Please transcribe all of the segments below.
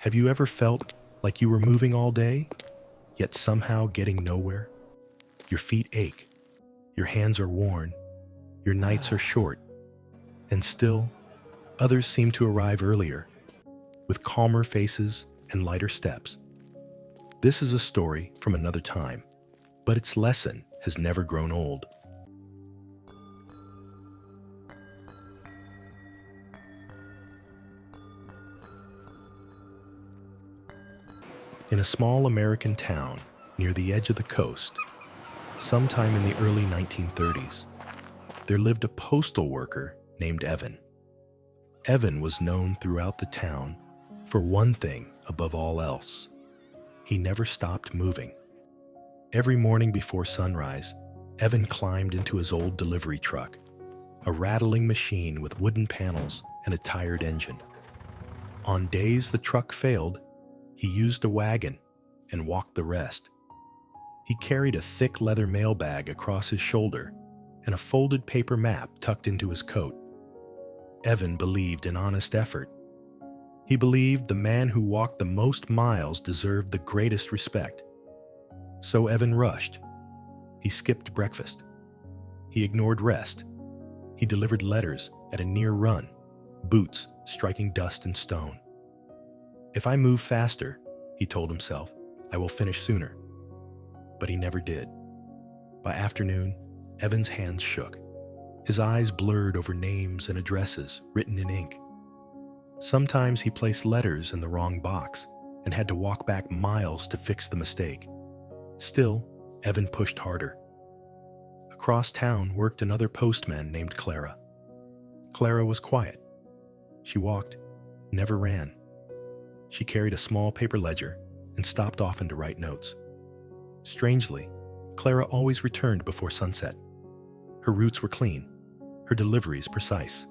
Have you ever felt like you were moving all day, yet somehow getting nowhere? Your feet ache, your hands are worn, your nights are short, and still, others seem to arrive earlier, with calmer faces and lighter steps. This is a story from another time, but its lesson has never grown old. In a small American town near the edge of the coast, sometime in the early 1930s, there lived a postal worker named Evan. Evan was known throughout the town for one thing above all else. He never stopped moving. Every morning before sunrise, Evan climbed into his old delivery truck, a rattling machine with wooden panels and a tired engine. On days the truck failed, he used a wagon and walked the rest. He carried a thick leather mail bag across his shoulder and a folded paper map tucked into his coat. Evan believed in honest effort. He believed the man who walked the most miles deserved the greatest respect. So Evan rushed. He skipped breakfast. He ignored rest. He delivered letters at a near run, boots striking dust and stone. If I move faster, he told himself, I will finish sooner. But he never did. By afternoon, Evan's hands shook. His eyes blurred over names and addresses written in ink. Sometimes he placed letters in the wrong box and had to walk back miles to fix the mistake. Still, Evan pushed harder. Across town worked another postman named Clara. Clara was quiet. She walked, never ran. She carried a small paper ledger and stopped often to write notes. Strangely, Clara always returned before sunset. Her routes were clean, her deliveries precise.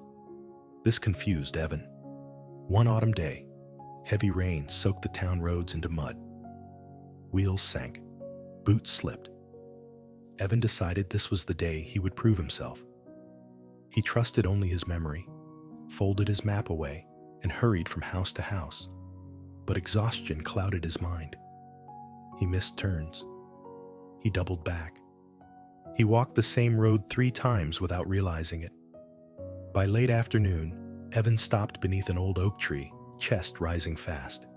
This confused Evan. One autumn day, heavy rain soaked the town roads into mud. Wheels sank, boots slipped. Evan decided this was the day he would prove himself. He trusted only his memory, folded his map away, and hurried from house to house. But exhaustion clouded his mind. He missed turns. He doubled back. He walked the same road 3 times without realizing it. By late afternoon, Evan stopped beneath an old oak tree, chest rising fast.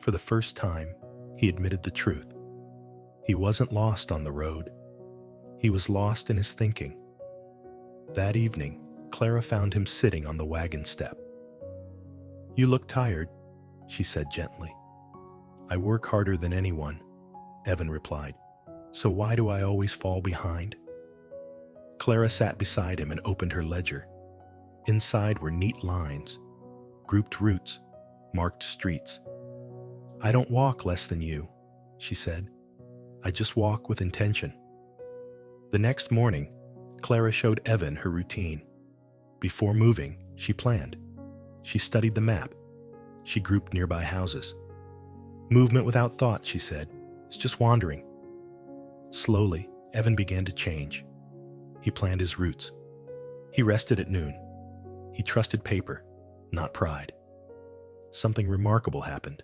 For the first time, he admitted the truth. He wasn't lost on the road. He was lost in his thinking. That evening, Clara found him sitting on the wagon step. You look tired, she said gently. I work harder than anyone, Evan replied. So why do I always fall behind? Clara sat beside him and opened her ledger. Inside were neat lines, grouped routes, marked streets. I don't walk less than you, she said. I just walk with intention. The next morning, Clara showed Evan her routine. Before moving, she planned. She studied the map. She grouped nearby houses. Movement without thought, she said. It's just wandering. Slowly, Evan began to change. He planned his routes. He rested at noon. He trusted paper, not pride. Something remarkable happened.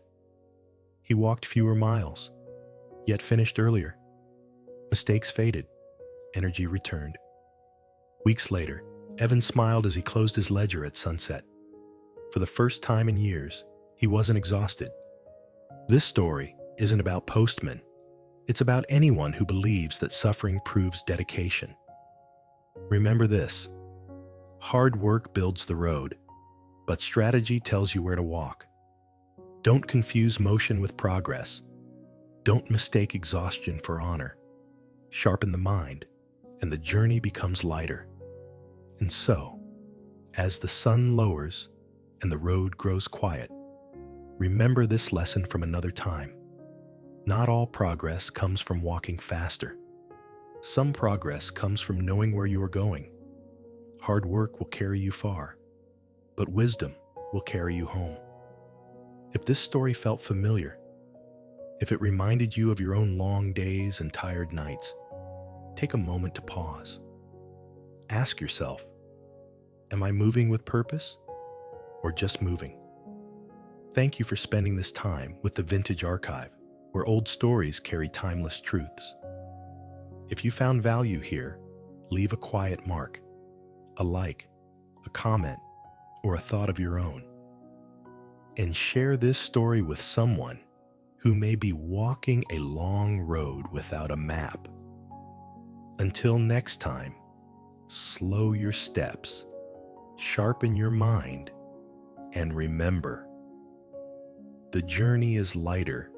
He walked fewer miles, yet finished earlier. Mistakes faded. Energy returned. Weeks later, Evan smiled as he closed his ledger at sunset. For the first time in years, he wasn't exhausted. This story isn't about postmen. It's about anyone who believes that suffering proves dedication. Remember this: hard work builds the road, but strategy tells you where to walk. Don't confuse motion with progress. Don't mistake exhaustion for honor. Sharpen the mind, and the journey becomes lighter. And so, as the sun lowers and the road grows quiet, remember this lesson from another time. Not all progress comes from walking faster. Some progress comes from knowing where you are going. Hard work will carry you far, but wisdom will carry you home. If this story felt familiar, if it reminded you of your own long days and tired nights, take a moment to pause. Ask yourself, am I moving with purpose or just moving? Thank you for spending this time with the Vintage Archive, where old stories carry timeless truths. If you found value here, leave a quiet mark, a like, a comment, or a thought of your own. And share this story with someone who may be walking a long road without a map. Until next time, slow your steps, sharpen your mind, and remember, the journey is lighter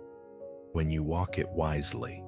when you walk it wisely.